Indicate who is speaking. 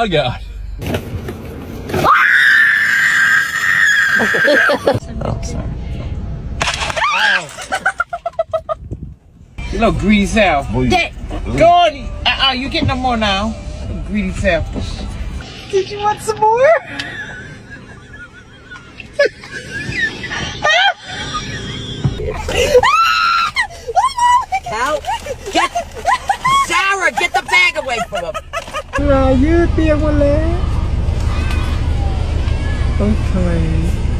Speaker 1: my God. Oh, sorry. You little greedy self. Go on. You get no more now. Greedy self. Did you want some more?
Speaker 2: Out. Get Sarah, get the bag away from him.
Speaker 1: You tiêm một lé. Okay.